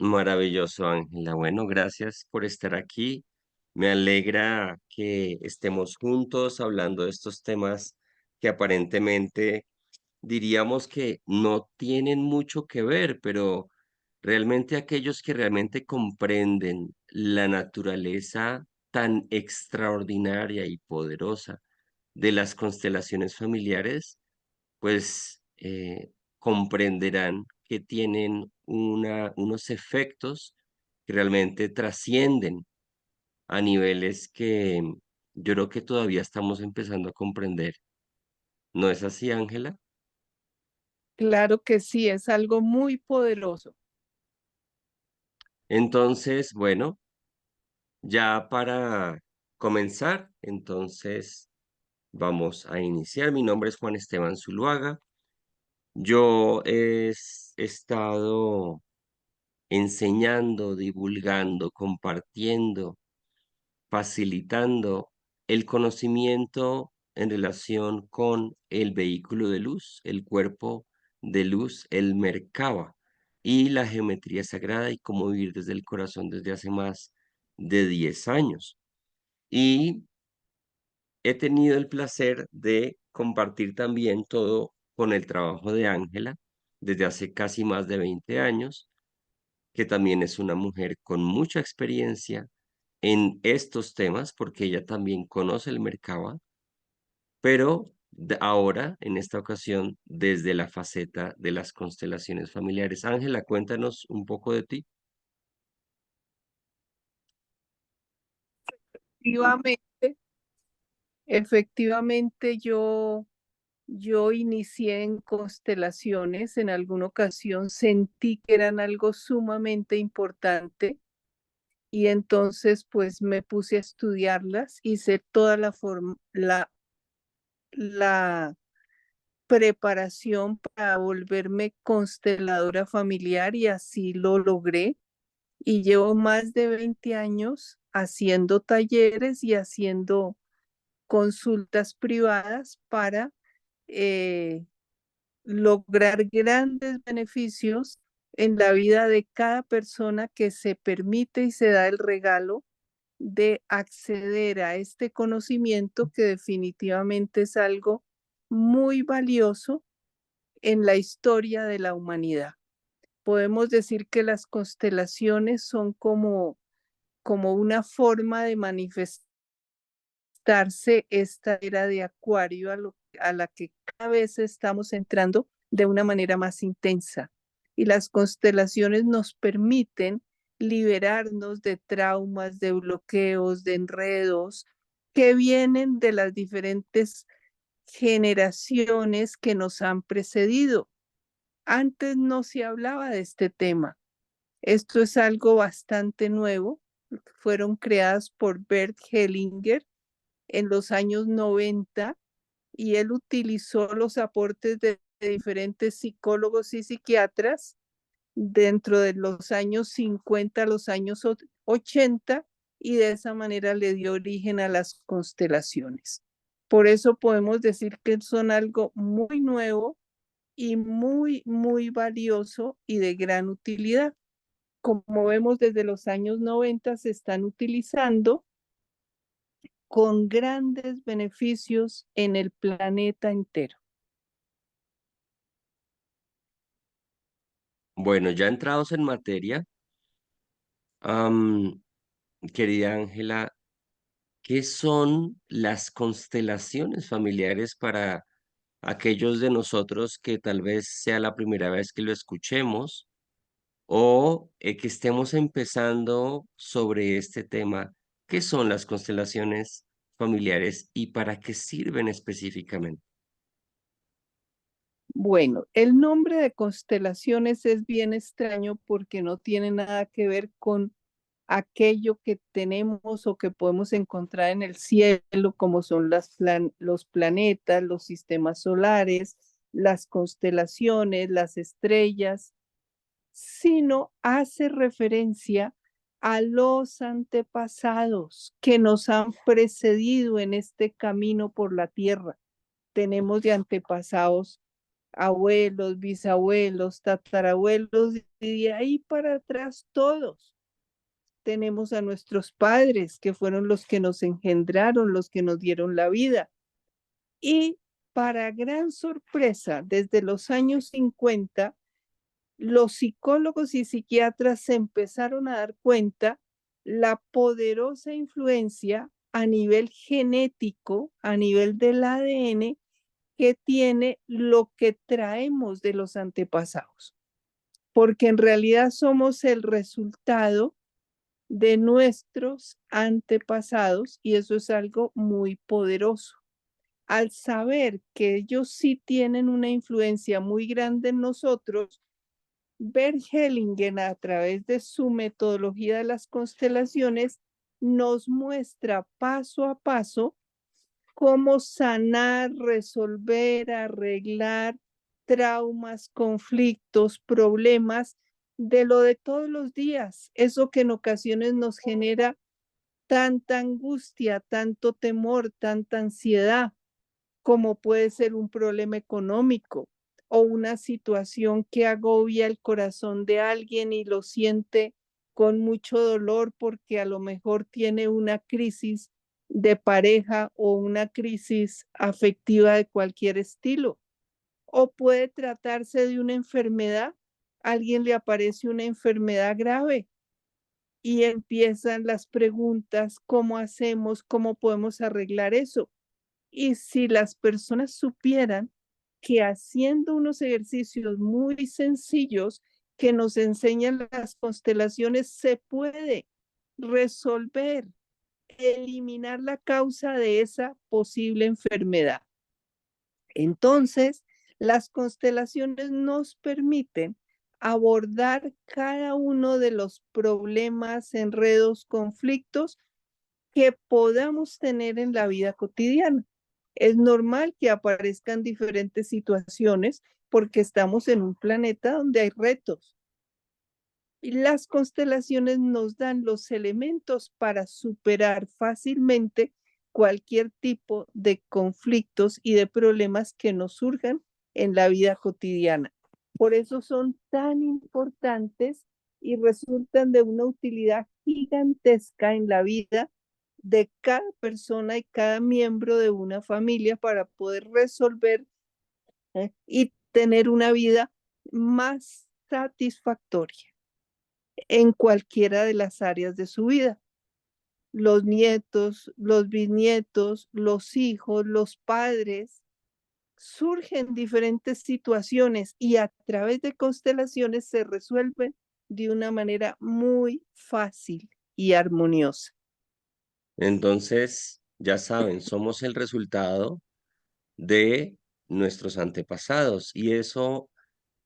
Maravilloso, Ángela. Bueno, gracias por estar aquí. Me alegra que estemos juntos hablando de estos temas que aparentemente diríamos que no tienen mucho que ver, pero realmente aquellos que realmente comprenden la naturaleza tan extraordinaria y poderosa de las constelaciones familiares, pues comprenderán que tienen unos efectos que realmente trascienden a niveles que yo creo que todavía estamos empezando a comprender. ¿No es así, Ángela? Claro que sí, es algo muy poderoso. Entonces, bueno, ya para comenzar, entonces vamos a iniciar. Mi nombre es Juan Esteban Zuluaga. Yo he estado enseñando, divulgando, compartiendo, facilitando el conocimiento en relación con el vehículo de luz, el cuerpo de luz, el Merkaba, y la geometría sagrada y cómo vivir desde el corazón desde hace más de 10 años. Y he tenido el placer de compartir también todo con el trabajo de Ángela desde hace casi más de 20 años, que también es una mujer con mucha experiencia en estos temas, porque ella también conoce el mercado, pero ahora, en esta ocasión, desde la faceta de las constelaciones familiares. Ángela, cuéntanos un poco de ti. Efectivamente, efectivamente yo inicié en constelaciones, en alguna ocasión sentí que eran algo sumamente importante y entonces pues me puse a estudiarlas, hice toda la preparación para volverme consteladora familiar y así lo logré. Y llevo más de 20 años haciendo talleres y haciendo consultas privadas para eh, lograr grandes beneficios en la vida de cada persona que se permite y se da el regalo de acceder a este conocimiento que definitivamente es algo muy valioso en la historia de la humanidad. Podemos decir que las constelaciones son como una forma de manifestarse esta era de Acuario a la que cada vez estamos entrando de una manera más intensa. Y las constelaciones nos permiten liberarnos de traumas, de bloqueos, de enredos que vienen de las diferentes generaciones que nos han precedido. Antes no se hablaba de este tema. Esto es algo bastante nuevo. Fueron creadas por Bert Hellinger en los años 90 y él utilizó los aportes de diferentes psicólogos y psiquiatras dentro de los años 50 a los años 80 y de esa manera le dio origen a las constelaciones. Por eso podemos decir que son algo muy nuevo y muy valioso y de gran utilidad. Como vemos desde los años 90 se están utilizando con grandes beneficios en el planeta entero. Bueno, ya entrados en materia, am, querida Ángela, ¿qué son las constelaciones familiares para aquellos de nosotros que tal vez sea la primera vez que lo escuchemos o que estemos empezando sobre este tema? ¿Qué son las constelaciones familiares y para qué sirven específicamente? Bueno, el nombre de constelaciones es bien extraño porque no tiene nada que ver con aquello que tenemos o que podemos encontrar en el cielo, como son los planetas, los sistemas solares, las constelaciones, las estrellas, sino hace referencia a los antepasados que nos han precedido en este camino por la tierra. Tenemos de antepasados abuelos, bisabuelos, tatarabuelos, y de ahí para atrás todos. Tenemos a nuestros padres, que fueron los que nos engendraron, los que nos dieron la vida. Y para gran sorpresa, desde los años 50, los psicólogos y psiquiatras se empezaron a dar cuenta la poderosa influencia a nivel genético, a nivel del ADN, que tiene lo que traemos de los antepasados, porque en realidad somos el resultado de nuestros antepasados y eso es algo muy poderoso. Al saber que ellos sí tienen una influencia muy grande en nosotros, Bert Hellinger, a través de su metodología de las constelaciones, nos muestra paso a paso cómo sanar, resolver, arreglar traumas, conflictos, problemas de lo de todos los días, eso que en ocasiones nos genera tanta angustia, tanto temor, tanta ansiedad, como puede ser un problema económico o una situación que agobia el corazón de alguien y lo siente con mucho dolor porque a lo mejor tiene una crisis de pareja o una crisis afectiva de cualquier estilo. O puede tratarse de una enfermedad, a alguien le aparece una enfermedad grave y empiezan las preguntas, ¿cómo hacemos? ¿Cómo podemos arreglar eso? Y si las personas supieran que haciendo unos ejercicios muy sencillos que nos enseñan las constelaciones, se puede resolver, eliminar la causa de esa posible enfermedad. Entonces, las constelaciones nos permiten abordar cada uno de los problemas, enredos, conflictos que podamos tener en la vida cotidiana. Es normal que aparezcan diferentes situaciones porque estamos en un planeta donde hay retos. Y las constelaciones nos dan los elementos para superar fácilmente cualquier tipo de conflictos y de problemas que nos surjan en la vida cotidiana. Por eso son tan importantes y resultan de una utilidad gigantesca en la vida de cada persona y cada miembro de una familia para poder resolver y tener una vida más satisfactoria en cualquiera de las áreas de su vida. Los nietos, los bisnietos, los hijos, los padres, surgen diferentes situaciones y a través de constelaciones se resuelven de una manera muy fácil y armoniosa. Entonces, ya saben, somos el resultado de nuestros antepasados y eso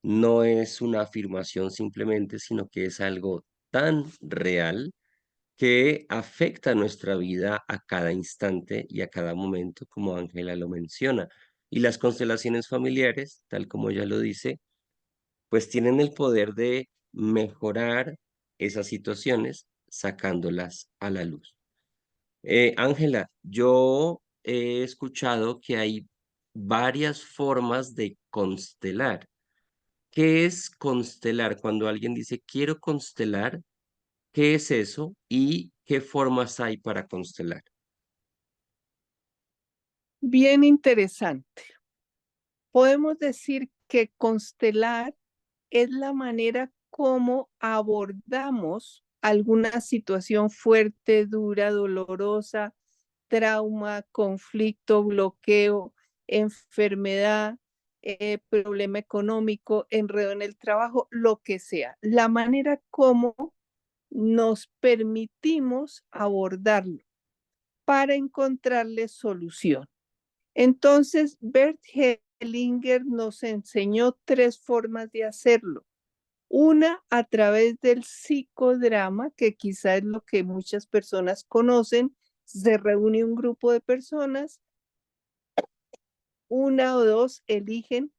no es una afirmación simplemente, sino que es algo tan real que afecta nuestra vida a cada instante y a cada momento, como Ángela lo menciona. Y las constelaciones familiares, tal como ella lo dice, pues tienen el poder de mejorar esas situaciones sacándolas a la luz. Ángela, yo he escuchado que hay varias formas de constelar. ¿Qué es constelar? Cuando alguien dice quiero constelar, ¿qué es eso y qué formas hay para constelar? Bien interesante. Podemos decir que constelar es la manera como abordamos alguna situación fuerte, dura, dolorosa, trauma, conflicto, bloqueo, enfermedad, problema económico, enredo en el trabajo, lo que sea. La manera como nos permitimos abordarlo para encontrarle solución. Entonces, Bert Hellinger nos enseñó tres formas de hacerlo. Una a través del psicodrama, que quizá es lo que muchas personas conocen. Se reúne un grupo de personas, una o dos eligen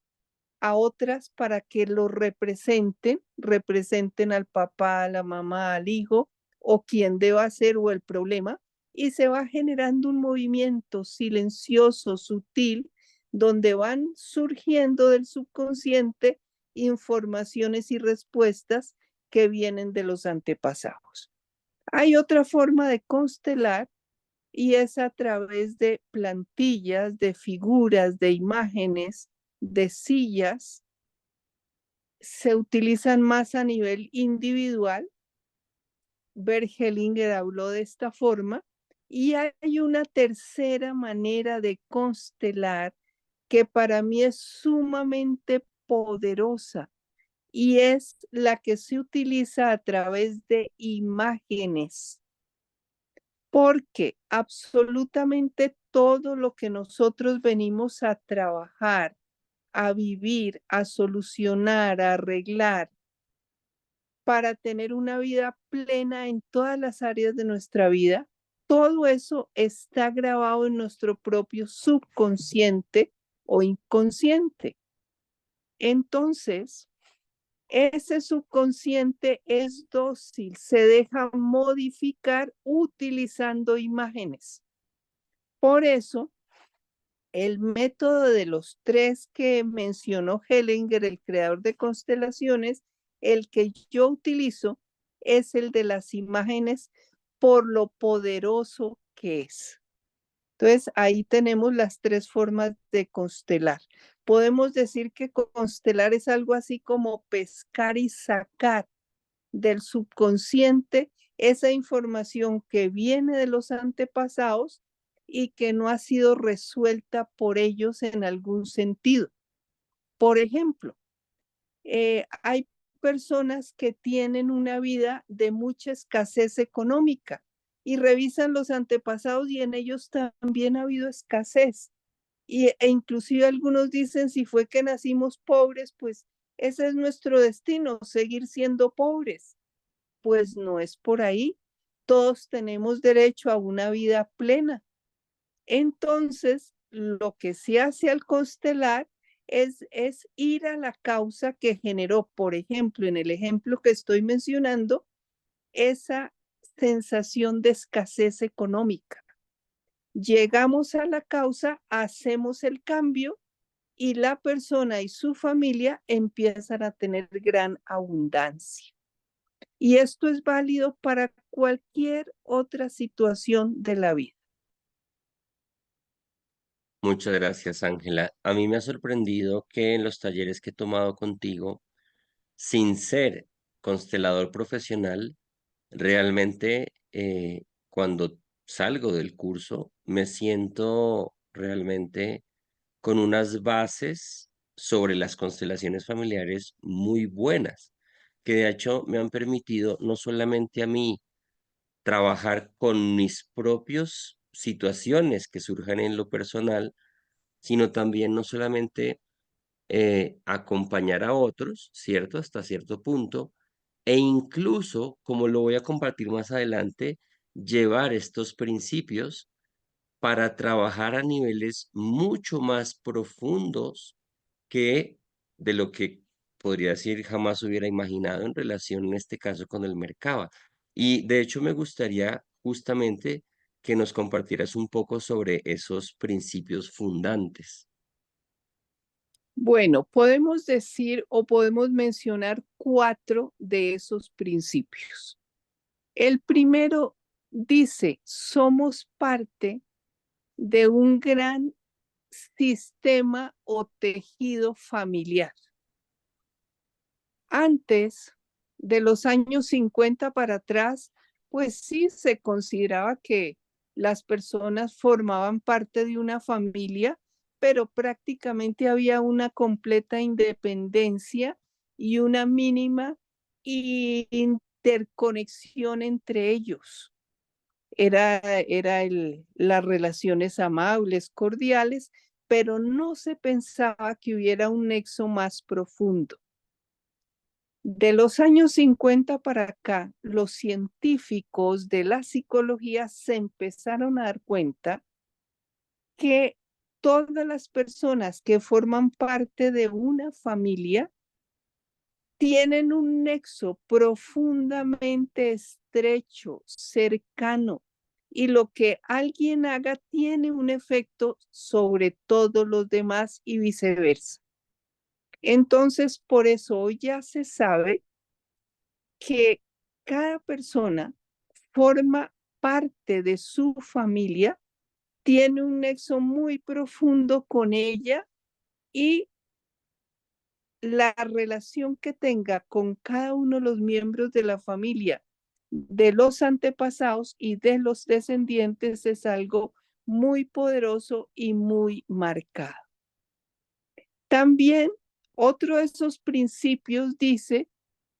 a otras para que lo representen, representen al papá, a la mamá, al hijo, o quien deba ser o el problema, y se va generando un movimiento silencioso, sutil, donde van surgiendo del subconsciente informaciones y respuestas que vienen de los antepasados. Hay otra forma de constelar y es a través de plantillas, de figuras, de imágenes, de sillas. Se utilizan más a nivel individual. Bert Hellinger habló de esta forma y hay una tercera manera de constelar que para mí es sumamente poderosa y es la que se utiliza a través de imágenes, porque absolutamente todo lo que nosotros venimos a trabajar, a vivir, a solucionar, a arreglar, para tener una vida plena en todas las áreas de nuestra vida, todo eso está grabado en nuestro propio subconsciente o inconsciente. Entonces, ese subconsciente es dócil, se deja modificar utilizando imágenes. Por eso, el método de los 3 que mencionó Hellinger, el creador de constelaciones, el que yo utilizo es el de las imágenes por lo poderoso que es. Entonces, ahí tenemos las 3 formas de constelar. Podemos decir que constelar es algo así como pescar y sacar del subconsciente esa información que viene de los antepasados y que no ha sido resuelta por ellos en algún sentido. Por ejemplo, hay personas que tienen una vida de mucha escasez económica y revisan los antepasados y en ellos también ha habido escasez. E inclusive algunos dicen, si fue que nacimos pobres, pues ese es nuestro destino, seguir siendo pobres. Pues no es por ahí. Todos tenemos derecho a una vida plena. Entonces, lo que se hace al constelar es ir a la causa que generó, por ejemplo, en el ejemplo que estoy mencionando, esa sensación de escasez económica. Llegamos a la causa, hacemos el cambio y la persona y su familia empiezan a tener gran abundancia. Y esto es válido para cualquier otra situación de la vida. Muchas gracias, Ángela. A mí me ha sorprendido que en los talleres que he tomado contigo, sin ser constelador profesional, realmente cuando salgo del curso me siento realmente con unas bases sobre las constelaciones familiares muy buenas, que de hecho me han permitido no solamente a mí trabajar con mis propios situaciones que surjan en lo personal, sino también no solamente acompañar a otros, ¿cierto? Hasta cierto punto, e incluso, como lo voy a compartir más adelante, llevar estos principios para trabajar a niveles mucho más profundos que de lo que podría decir jamás hubiera imaginado en relación, en este caso, con el Merkaba. Y de hecho me gustaría justamente que nos compartieras un poco sobre esos principios fundantes. Bueno, podemos decir o podemos mencionar 4 de esos principios. El primero dice, somos parte de un gran sistema o tejido familiar. Antes de los años 50 para atrás, pues sí se consideraba que las personas formaban parte de una familia, pero prácticamente había una completa independencia y una mínima interconexión entre ellos. Las relaciones amables, cordiales, pero no se pensaba que hubiera un nexo más profundo. De los años 50 para acá, los científicos de la psicología se empezaron a dar cuenta que todas las personas que forman parte de una familia tienen un nexo profundamente estrecho, cercano y lo que alguien haga tiene un efecto sobre todos los demás y viceversa. Entonces, por eso hoy ya se sabe que cada persona forma parte de su familia, tiene un nexo muy profundo con ella y la relación que tenga con cada uno de los miembros de la familia, de los antepasados y de los descendientes es algo muy poderoso y muy marcado. También otro de esos principios dice,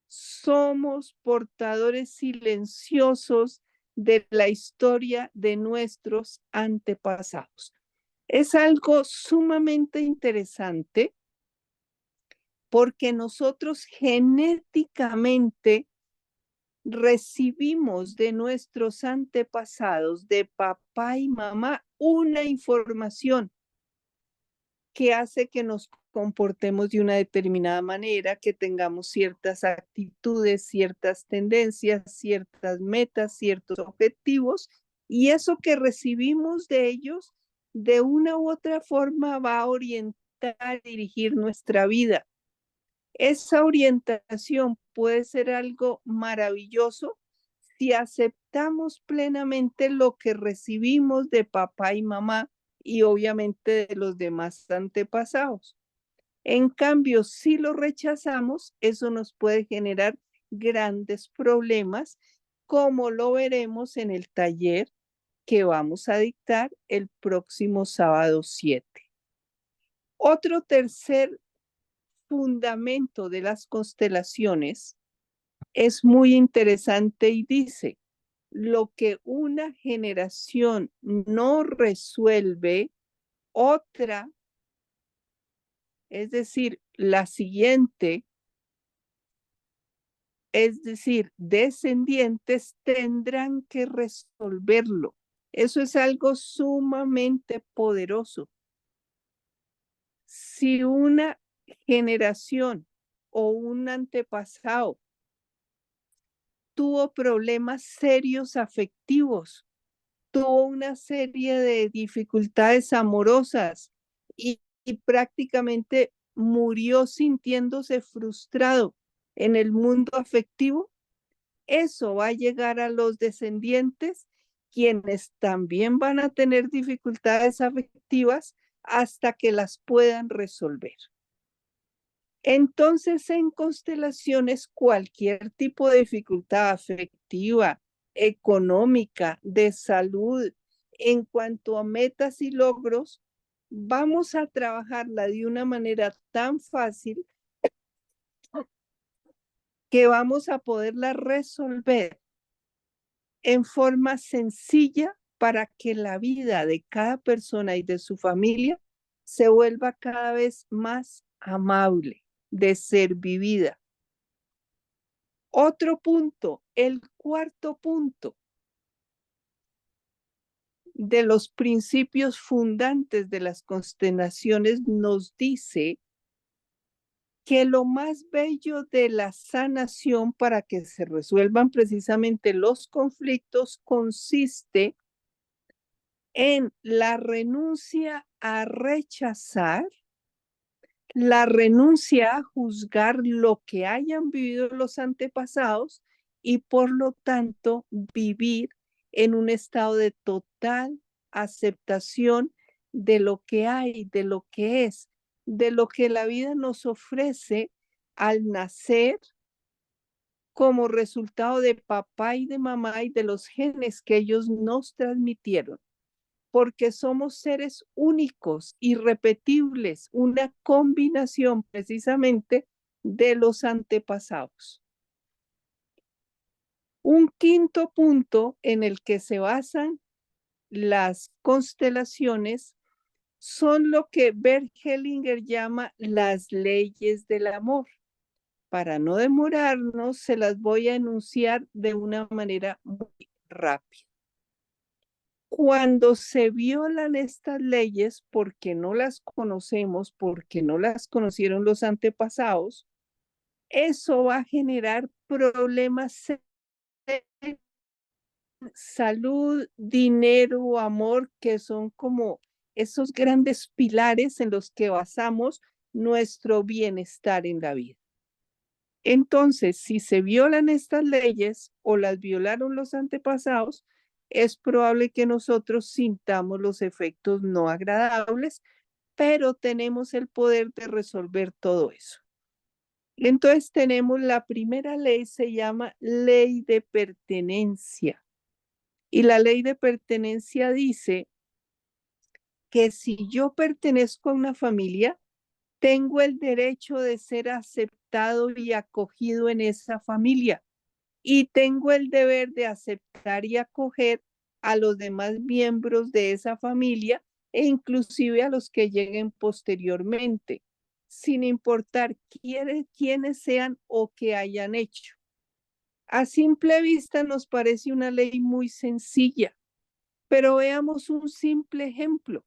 somos portadores silenciosos de la historia de nuestros antepasados. Es algo sumamente interesante porque nosotros genéticamente recibimos de nuestros antepasados, de papá y mamá, una información que hace que nos comportemos de una determinada manera, que tengamos ciertas actitudes, ciertas tendencias, ciertas metas, ciertos objetivos, y eso que recibimos de ellos, de una u otra forma va a orientar, dirigir nuestra vida. Esa orientación puede ser algo maravilloso si aceptamos plenamente lo que recibimos de papá y mamá y obviamente de los demás antepasados. En cambio, si lo rechazamos, eso nos puede generar grandes problemas, como lo veremos en el taller que vamos a dictar el próximo sábado 7. Otro tercer fundamento de las constelaciones es muy interesante y dice, lo que una generación no resuelve, otra, es decir, la siguiente, es decir, descendientes tendrán que resolverlo. Eso es algo sumamente poderoso. Si una generación o un antepasado tuvo problemas serios afectivos, tuvo una serie de dificultades amorosas y prácticamente murió sintiéndose frustrado en el mundo afectivo, eso va a llegar a los descendientes, quienes también van a tener dificultades afectivas hasta que las puedan resolver. Entonces, en constelaciones, cualquier tipo de dificultad afectiva, económica, de salud, en cuanto a metas y logros, vamos a trabajarla de una manera tan fácil que vamos a poderla resolver en forma sencilla para que la vida de cada persona y de su familia se vuelva cada vez más amable de ser vivida. Otro punto, el cuarto punto de los principios fundantes de las constelaciones nos dice que lo más bello de la sanación para que se resuelvan precisamente los conflictos consiste en la renuncia a rechazar, la renuncia a juzgar lo que hayan vivido los antepasados y por lo tanto vivir en un estado de total aceptación de lo que hay, de lo que es, de lo que la vida nos ofrece al nacer como resultado de papá y de mamá y de los genes que ellos nos transmitieron, porque somos seres únicos, irrepetibles, una combinación precisamente de los antepasados. Un quinto punto en el que se basan las constelaciones son lo que Bert Hellinger llama las leyes del amor. Para no demorarnos, se las voy a enunciar de una manera muy rápida. Cuando se violan estas leyes porque no las conocemos, porque no las conocieron los antepasados, eso va a generar problemas serios salud, dinero, amor, que son como esos grandes pilares en los que basamos nuestro bienestar en la vida. Entonces, si se violan estas leyes o las violaron los antepasados, es probable que nosotros sintamos los efectos no agradables, pero tenemos el poder de resolver todo eso. Entonces tenemos la primera ley, se llama ley de pertenencia. Y la ley de pertenencia dice que si yo pertenezco a una familia, tengo el derecho de ser aceptado y acogido en esa familia. Y tengo el deber de aceptar y acoger a los demás miembros de esa familia e inclusive a los que lleguen posteriormente, sin importar quiénes sean o qué hayan hecho. A simple vista nos parece una ley muy sencilla, pero veamos un simple ejemplo.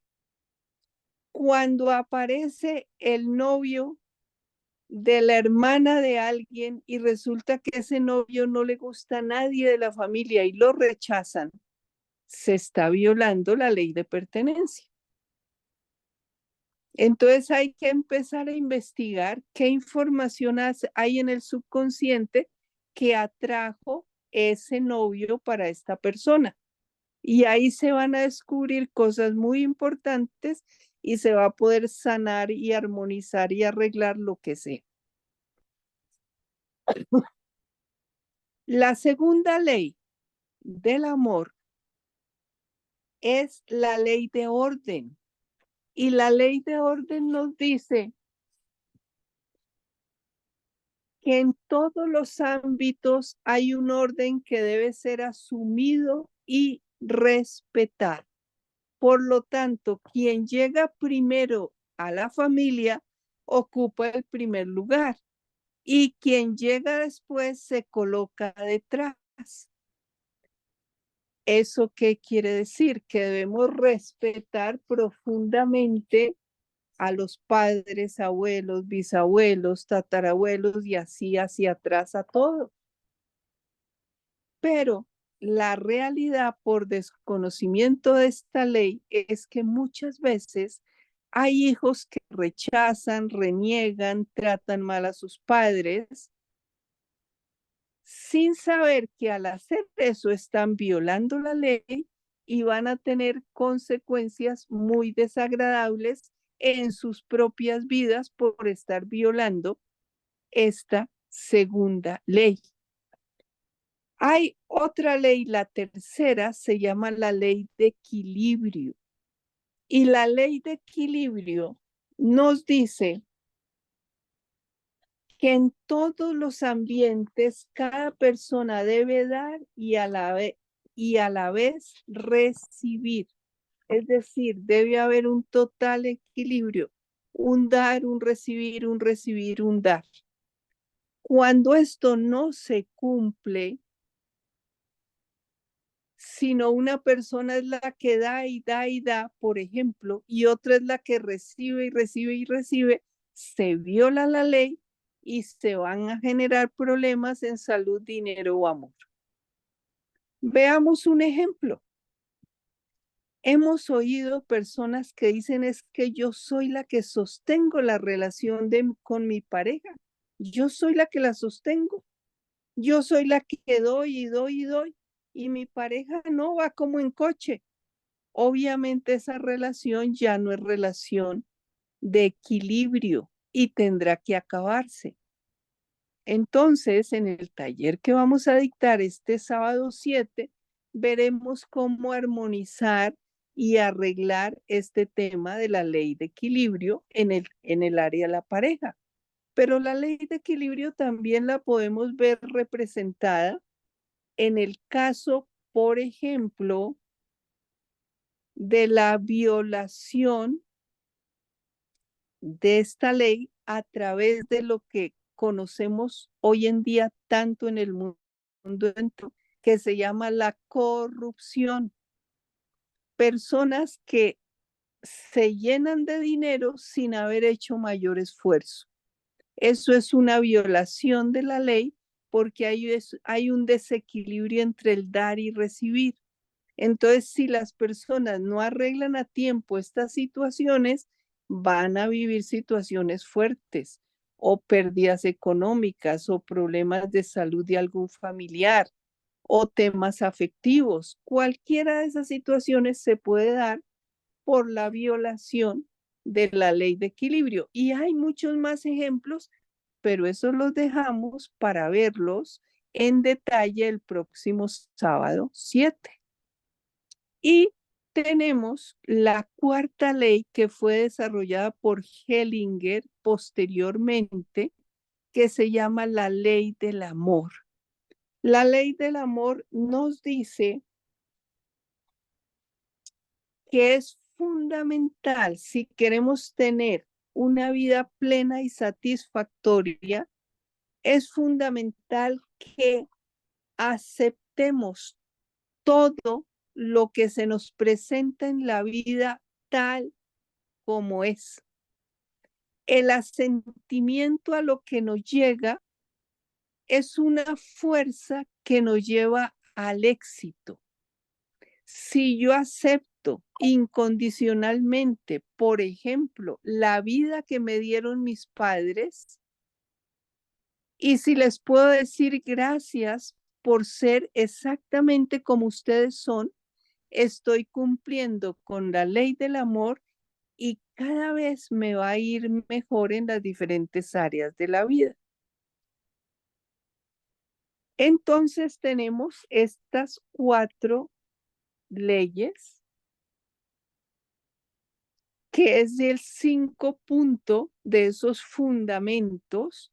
Cuando aparece el novio de la hermana de alguien y resulta que ese novio no le gusta a nadie de la familia y lo rechazan, se está violando la ley de pertenencia. Entonces hay que empezar a investigar qué información hay en el subconsciente que atrajo ese novio para esta persona. Y ahí se van a descubrir cosas muy importantes y se va a poder sanar y armonizar y arreglar lo que sea. La segunda ley del amor es la ley de orden. Y la ley de orden nos dice que en todos los ámbitos hay un orden que debe ser asumido y respetado. Por lo tanto, quien llega primero a la familia ocupa el primer lugar y quien llega después se coloca detrás. ¿Eso qué quiere decir? Que debemos respetar profundamente a los padres, abuelos, bisabuelos, tatarabuelos y así hacia atrás a todo. Pero la realidad por desconocimiento de esta ley es que muchas veces hay hijos que rechazan, reniegan, tratan mal a sus padres sin saber que al hacer eso están violando la ley y van a tener consecuencias muy desagradables en sus propias vidas por estar violando esta segunda ley. Hay otra ley, la tercera se llama la ley de equilibrio. Y la ley de equilibrio nos dice que en todos los ambientes cada persona debe dar y a la vez recibir. Es decir, debe haber un total equilibrio, un dar, un recibir, un dar. Cuando esto no se cumple, sino una persona es la que da y da y da, por ejemplo, y otra es la que recibe y recibe y recibe, se viola la ley y se van a generar problemas en salud, dinero o amor. Veamos un ejemplo. Hemos oído personas que dicen es que yo soy la que sostengo la relación con mi pareja. Yo soy la que la sostengo. Yo soy la que doy y doy y doy. Y mi pareja no va como en coche. Obviamente esa relación ya no es relación de equilibrio y tendrá que acabarse. Entonces, en el taller que vamos a dictar este sábado 7, veremos cómo armonizar y arreglar este tema de la ley de equilibrio en el área de la pareja. Pero la ley de equilibrio también la podemos ver representada en el caso, por ejemplo, de la violación de esta ley a través de lo que conocemos hoy en día tanto en el mundo entero, que se llama la corrupción. Personas que se llenan de dinero sin haber hecho mayor esfuerzo. Eso es una violación de la ley porque hay un desequilibrio entre el dar y recibir. Entonces, si las personas no arreglan a tiempo estas situaciones, van a vivir situaciones fuertes o pérdidas económicas o problemas de salud de algún familiar o temas afectivos. Cualquiera de esas situaciones se puede dar por la violación de la ley de equilibrio. Y hay muchos más ejemplos, pero esos los dejamos para verlos en detalle el próximo sábado 7. Y tenemos la cuarta ley que fue desarrollada por Hellinger posteriormente, que se llama la ley del amor. La ley del amor nos dice que es fundamental si queremos tener una vida plena y satisfactoria, es fundamental que aceptemos todo lo que se nos presenta en la vida tal como es. El asentimiento a lo que nos llega es una fuerza que nos lleva al éxito. Si yo acepto incondicionalmente, por ejemplo, la vida que me dieron mis padres, y si les puedo decir gracias por ser exactamente como ustedes son, estoy cumpliendo con la ley del amor y cada vez me va a ir mejor en las diferentes áreas de la vida. Entonces tenemos estas 4 leyes, que es el 5 punto de esos fundamentos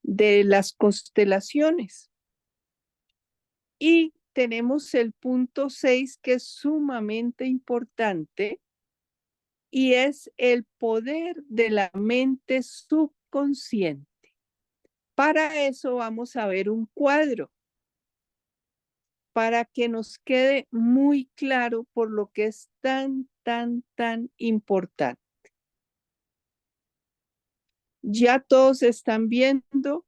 de las constelaciones. Y tenemos el punto 6, que es sumamente importante, y es el poder de la mente subconsciente. Para eso vamos a ver un cuadro, para que nos quede muy claro por lo que es tan importante. Ya todos están viendo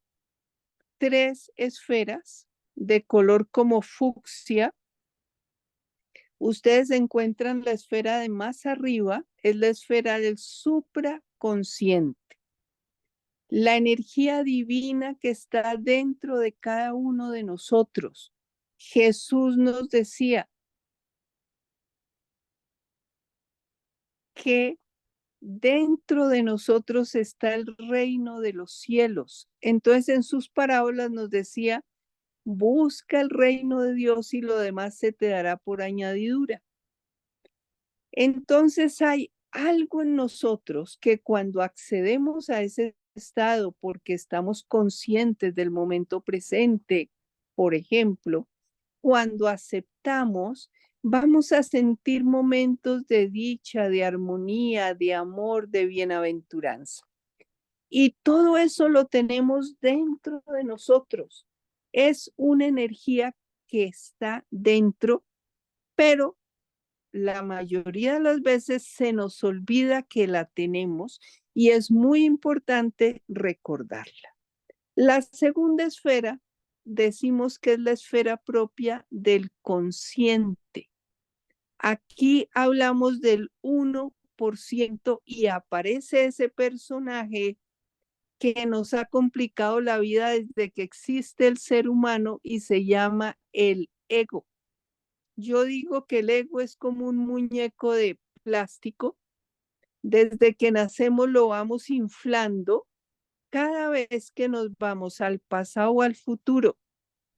3 esferas de color como fucsia. Ustedes encuentran la esfera de más arriba, es la esfera del supraconsciente. La energía divina que está dentro de cada uno de nosotros. Jesús nos decía que dentro de nosotros está el reino de los cielos. Entonces en sus parábolas nos decía, busca el reino de Dios y lo demás se te dará por añadidura. Entonces hay algo en nosotros que cuando accedemos a ese estado porque estamos conscientes del momento presente, por ejemplo, cuando aceptamos, vamos a sentir momentos de dicha, de armonía, de amor, de bienaventuranza. Y todo eso lo tenemos dentro de nosotros. Es una energía que está dentro, pero la mayoría de las veces se nos olvida que la tenemos y es muy importante recordarla. La segunda esfera decimos que es la esfera propia del consciente. Aquí hablamos del 1% y aparece ese personaje que nos ha complicado la vida desde que existe el ser humano y se llama el ego. Yo digo que el ego es como un muñeco de plástico. Desde que nacemos lo vamos inflando. Cada vez que nos vamos al pasado o al futuro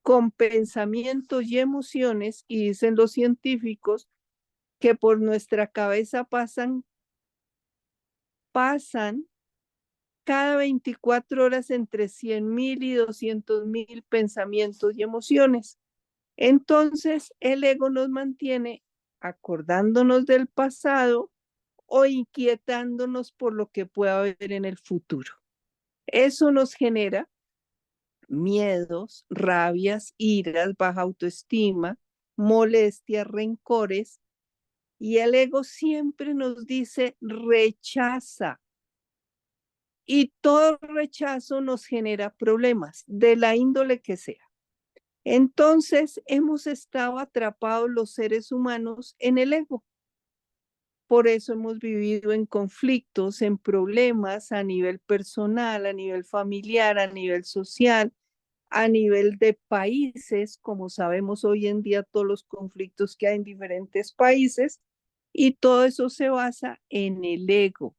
con pensamientos y emociones, y dicen los científicos que por nuestra cabeza pasan cada 24 horas entre 100,000 y 200,000 pensamientos y emociones. Entonces, el ego nos mantiene acordándonos del pasado o inquietándonos por lo que pueda haber en el futuro. Eso nos genera miedos, rabias, iras, baja autoestima, molestias, rencores. Y el ego siempre nos dice, rechaza. y todo rechazo nos genera problemas de la índole que sea. Entonces hemos estado atrapados los seres humanos en el ego. Por eso hemos vivido en conflictos, en problemas a nivel personal, a nivel familiar, a nivel social, a nivel de países, como sabemos hoy en día todos los conflictos que hay en diferentes países, y todo eso se basa en el ego,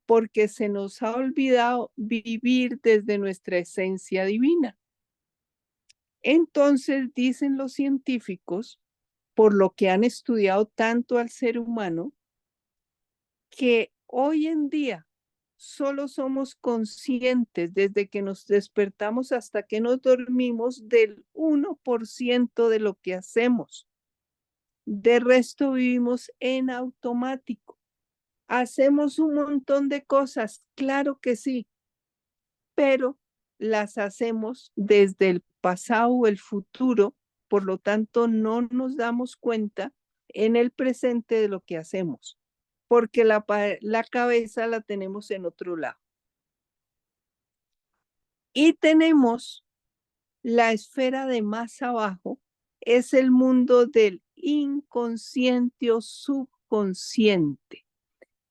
porque se nos ha olvidado vivir desde nuestra esencia divina. Entonces, dicen los científicos, por lo que han estudiado tanto al ser humano, que hoy en día solo somos conscientes desde que nos despertamos hasta que nos dormimos del 1% de lo que hacemos. De resto vivimos en automático. Hacemos un montón de cosas, claro que sí, pero las hacemos desde el pasado o el futuro, por lo tanto no nos damos cuenta en el presente de lo que hacemos, porque la cabeza la tenemos en otro lado. Y tenemos la esfera de más abajo, es el mundo del inconsciente o subconsciente.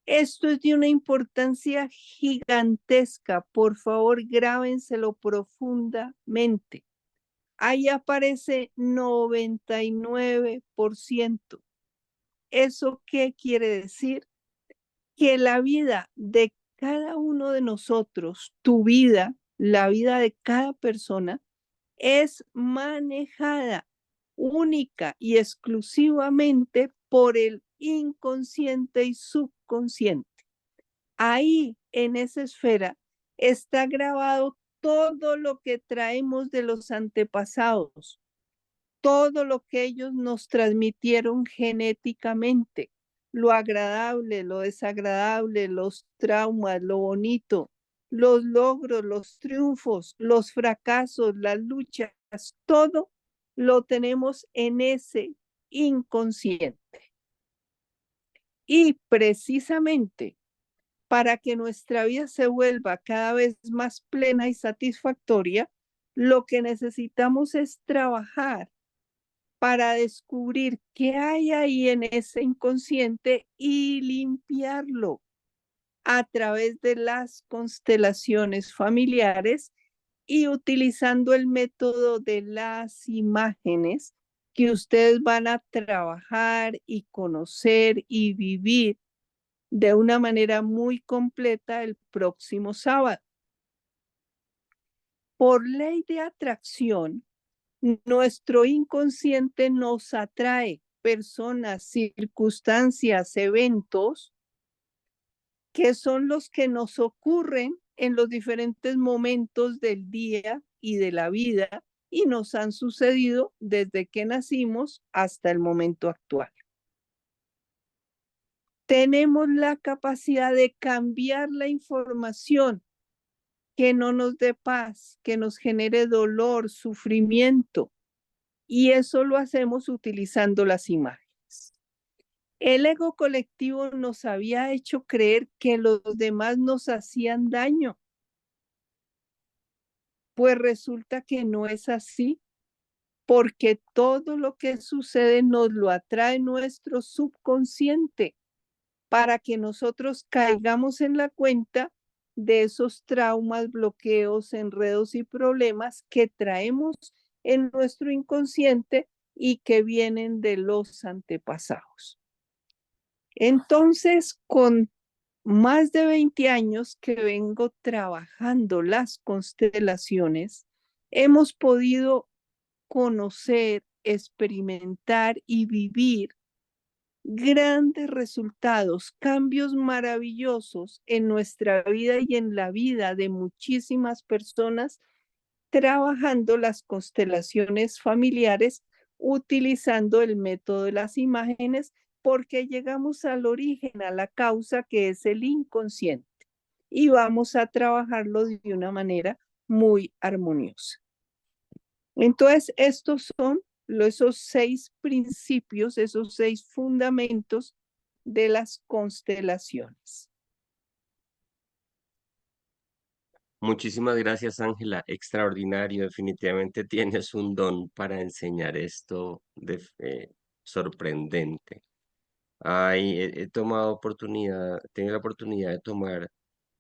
Esto es de una importancia gigantesca. Por favor, grábenselo profundamente. Ahí aparece 99%. ¿Eso qué quiere decir? Que la vida de cada uno de nosotros, tu vida, la vida de cada persona, es manejada única y exclusivamente por el inconsciente y subconsciente. Ahí en esa esfera está grabado todo lo que traemos de los antepasados, todo lo que ellos nos transmitieron genéticamente, lo agradable, lo desagradable, los traumas, lo bonito, los logros, los triunfos, los fracasos, las luchas, todo lo tenemos en ese inconsciente. Y precisamente para que nuestra vida se vuelva cada vez más plena y satisfactoria, lo que necesitamos es trabajar para descubrir qué hay ahí en ese inconsciente y limpiarlo a través de las constelaciones familiares y utilizando el método de las imágenes que ustedes van a trabajar y conocer y vivir de una manera muy completa el próximo sábado. Por ley de atracción, nuestro inconsciente nos atrae personas, circunstancias, eventos que son los que nos ocurren en los diferentes momentos del día y de la vida y nos han sucedido desde que nacimos hasta el momento actual. Tenemos la capacidad de cambiar la información que no nos dé paz, que nos genere dolor, sufrimiento, y eso lo hacemos utilizando las imágenes. El ego colectivo nos había hecho creer que los demás nos hacían daño. Pues resulta que no es así, porque todo lo que sucede nos lo atrae nuestro subconsciente para que nosotros caigamos en la cuenta de esos traumas, bloqueos, enredos y problemas que traemos en nuestro inconsciente y que vienen de los antepasados. Entonces, con más de 20 años que vengo trabajando las constelaciones, hemos podido conocer, experimentar y vivir grandes resultados, cambios maravillosos en nuestra vida y en la vida de muchísimas personas trabajando las constelaciones familiares utilizando el método de las imágenes porque llegamos al origen, a la causa que es el inconsciente y vamos a trabajarlo de una manera muy armoniosa. Entonces, estos son esos 6 principios, esos 6 fundamentos de las constelaciones. Muchísimas gracias, Ángela. Extraordinario. Definitivamente tienes un don para enseñar esto sorprendente. Ay, he tomado oportunidad, tengo la oportunidad de tomar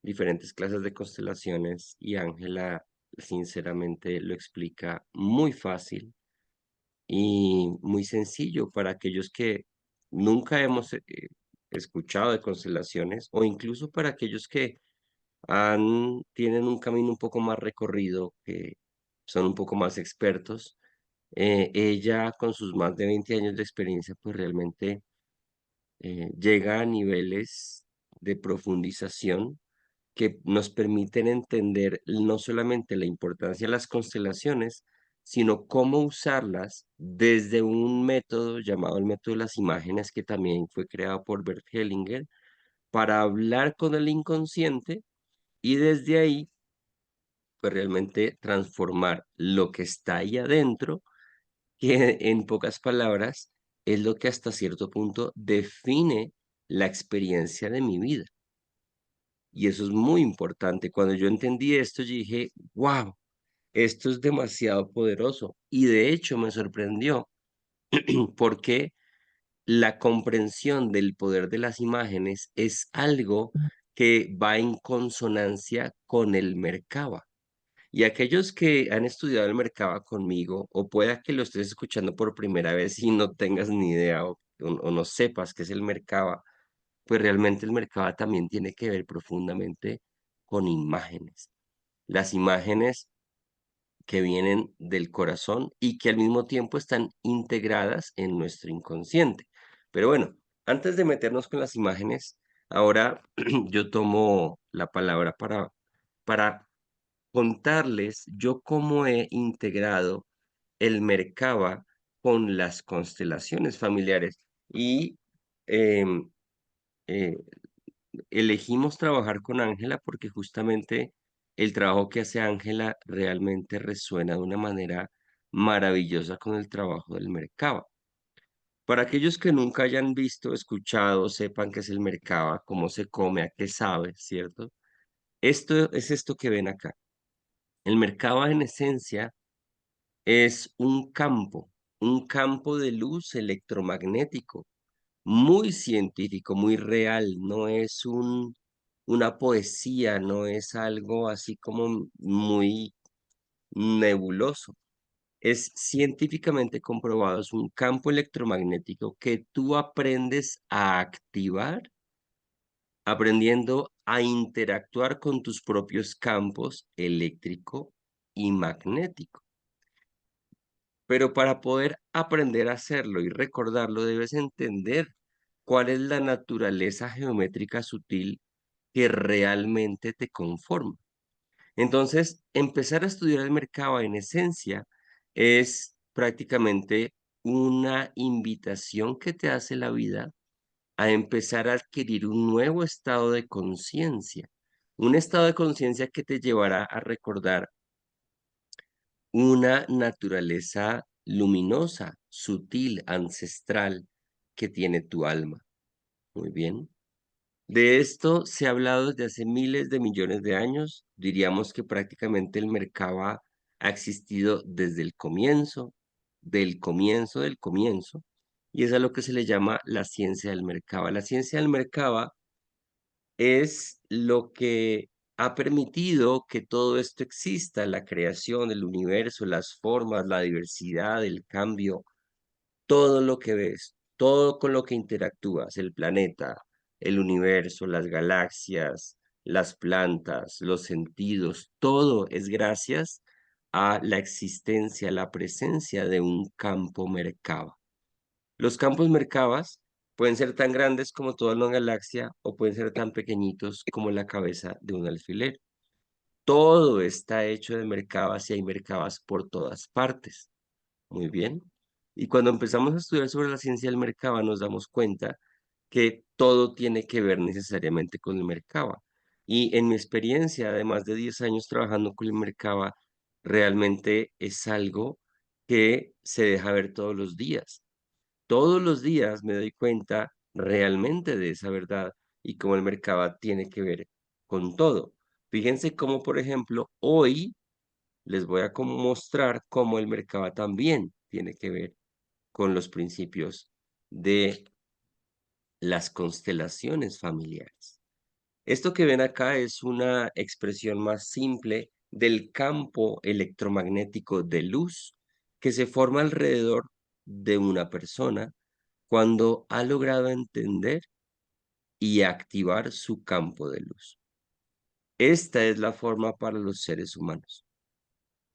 diferentes clases de constelaciones y Ángela, sinceramente, lo explica muy fácil y muy sencillo para aquellos que nunca hemos escuchado de constelaciones o incluso para aquellos que tienen un camino un poco más recorrido, que son un poco más expertos. Ella, con sus más de 20 años de experiencia, pues realmente llega a niveles de profundización que nos permiten entender no solamente la importancia de las constelaciones, sino cómo usarlas desde un método llamado el método de las imágenes, que también fue creado por Bert Hellinger, para hablar con el inconsciente y desde ahí, pues realmente transformar lo que está ahí adentro, que en pocas palabras es lo que hasta cierto punto define la experiencia de mi vida. Y eso es muy importante. Cuando yo entendí esto, yo dije, wow, esto es demasiado poderoso. Y de hecho me sorprendió porque la comprensión del poder de las imágenes es algo que va en consonancia con el Merkaba. Y aquellos que han estudiado el Merkaba conmigo, o pueda que lo estés escuchando por primera vez y no tengas ni idea o no sepas qué es el Merkaba, pues realmente el Merkaba también tiene que ver profundamente con imágenes. Las imágenes que vienen del corazón y que al mismo tiempo están integradas en nuestro inconsciente. Pero bueno, antes de meternos con las imágenes, ahora yo tomo la palabra para contarles yo cómo he integrado el Merkaba con las constelaciones familiares. Y em, eh, elegimos trabajar con Ángela porque justamente el trabajo que hace Ángela realmente resuena de una manera maravillosa con el trabajo del Merkaba. Para aquellos que nunca hayan visto, escuchado, sepan qué es el Merkaba, cómo se come, a qué sabe, ¿cierto? Esto es esto que ven acá. El Merkaba en esencia es un campo de luz electromagnético muy científico, muy real, no es una poesía, no es algo así como muy nebuloso. Es científicamente comprobado, es un campo electromagnético que tú aprendes a activar aprendiendo a interactuar con tus propios campos eléctrico y magnético. Pero para poder aprender a hacerlo y recordarlo, debes entender cuál es la naturaleza geométrica sutil que realmente te conforma. Entonces, empezar a estudiar el mercado en esencia es prácticamente una invitación que te hace la vida a empezar a adquirir un nuevo estado de conciencia, un estado de conciencia que te llevará a recordar una naturaleza luminosa, sutil, ancestral que tiene tu alma. Muy bien. De esto se ha hablado desde hace miles de millones de años. Diríamos que prácticamente el Merkaba ha existido desde el comienzo, del comienzo, del comienzo. Y es a lo que se le llama la ciencia del Merkaba. La ciencia del Merkaba es lo que ha permitido que todo esto exista, la creación, el universo, las formas, la diversidad, el cambio, todo lo que ves, todo con lo que interactúas, el planeta, el universo, las galaxias, las plantas, los sentidos, todo es gracias a la existencia, la presencia de un campo Merkaba. Los campos Merkabas pueden ser tan grandes como toda una galaxia o pueden ser tan pequeñitos como la cabeza de un alfiler. Todo está hecho de Merkabas y hay Merkabas por todas partes. Muy bien. Y cuando empezamos a estudiar sobre la ciencia del Merkaba, nos damos cuenta que todo tiene que ver necesariamente con el Merkaba. Y en mi experiencia, además de 10 años trabajando con el Merkaba, realmente es algo que se deja ver todos los días. Todos los días me doy cuenta realmente de esa verdad y cómo el Merkaba tiene que ver con todo. Fíjense cómo, por ejemplo, hoy les voy a mostrar cómo el Merkaba también tiene que ver con los principios de las constelaciones familiares. Esto que ven acá es una expresión más simple del campo electromagnético de luz que se forma alrededor de una persona cuando ha logrado entender y activar su campo de luz. Esta es la forma para los seres humanos.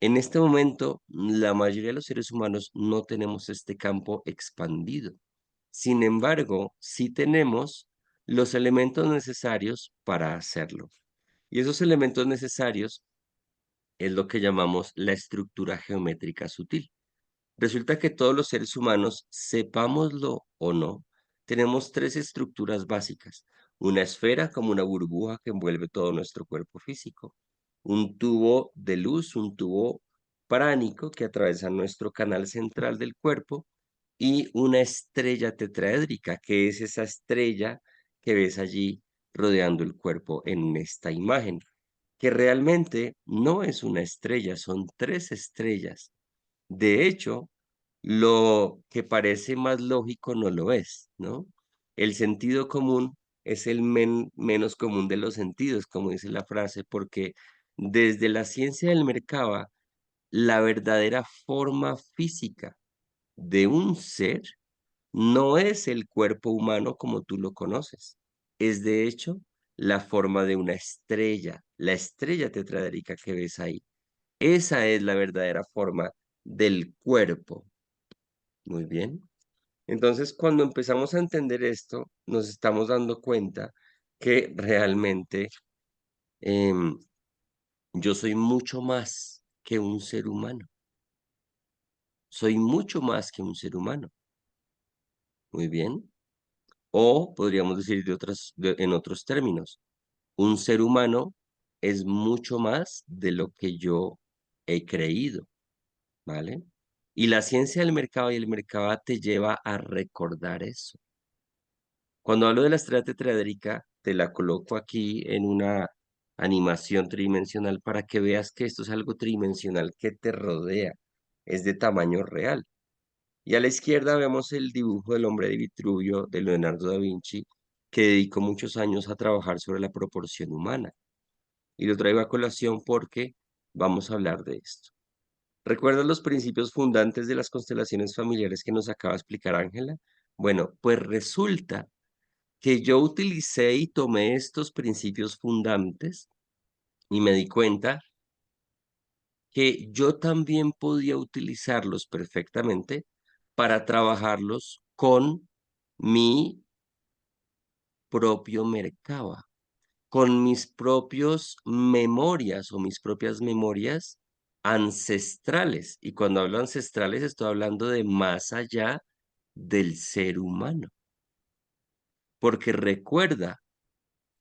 En este momento, la mayoría de los seres humanos no tenemos este campo expandido. Sin embargo, sí tenemos los elementos necesarios para hacerlo. Y esos elementos necesarios es lo que llamamos la estructura geométrica sutil. Resulta que todos los seres humanos, sepámoslo o no, tenemos tres estructuras básicas. Una esfera como una burbuja que envuelve todo nuestro cuerpo físico. Un tubo de luz, un tubo pránico que atraviesa nuestro canal central del cuerpo. Y una estrella tetraédrica, que es esa estrella que ves allí rodeando el cuerpo en esta imagen, que realmente no es una estrella, son tres estrellas. De hecho, lo que parece más lógico no lo es, ¿no? El sentido común es el menos común de los sentidos, como dice la frase, porque desde la ciencia del Merkaba, la verdadera forma física de un ser no es el cuerpo humano como tú lo conoces. Es de hecho la forma de una estrella, la estrella tetraédrica que ves ahí. Esa es la verdadera forma del cuerpo. Muy bien. Entonces, cuando empezamos a entender esto, nos estamos dando cuenta que realmente em, yo soy mucho más que un ser humano. Soy mucho más que un ser humano. Muy bien. O podríamos decir en otros términos, un ser humano es mucho más de lo que yo he creído, ¿vale? Y la ciencia del mercado y el mercado te lleva a recordar eso. Cuando hablo de la estrella tetraédrica, te la coloco aquí en una animación tridimensional para que veas que esto es algo tridimensional que te rodea, es de tamaño real. Y a la izquierda vemos el dibujo del hombre de Vitruvio de Leonardo da Vinci, que dedicó muchos años a trabajar sobre la proporción humana. Y lo traigo a colación porque vamos a hablar de esto. ¿Recuerdas los principios fundantes de las constelaciones familiares que nos acaba de explicar Ángela? Bueno, pues resulta que yo utilicé y tomé estos principios fundantes y me di cuenta que yo también podía utilizarlos perfectamente para trabajarlos con mi propio Merkaba, con mis propios memorias o mis propias memorias ancestrales. Y cuando hablo ancestrales estoy hablando de más allá del ser humano. Porque recuerda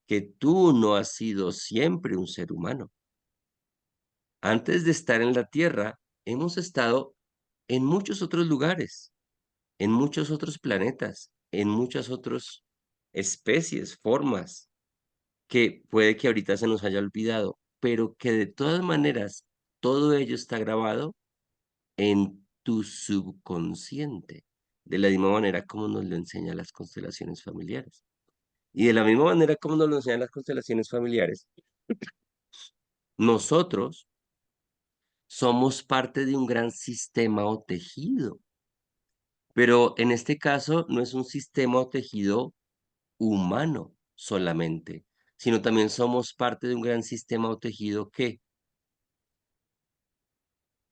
que tú no has sido siempre un ser humano. Antes de estar en la Tierra, hemos estado en muchos otros lugares, en muchos otros planetas, en muchas otras especies, formas, que puede que ahorita se nos haya olvidado, pero que de todas maneras todo ello está grabado en tu subconsciente, de la misma manera como nos lo enseñan las constelaciones familiares. Y de la misma manera como nos lo enseñan las constelaciones familiares, nosotros somos parte de un gran sistema o tejido, pero en este caso no es un sistema o tejido humano solamente, sino también somos parte de un gran sistema o tejido que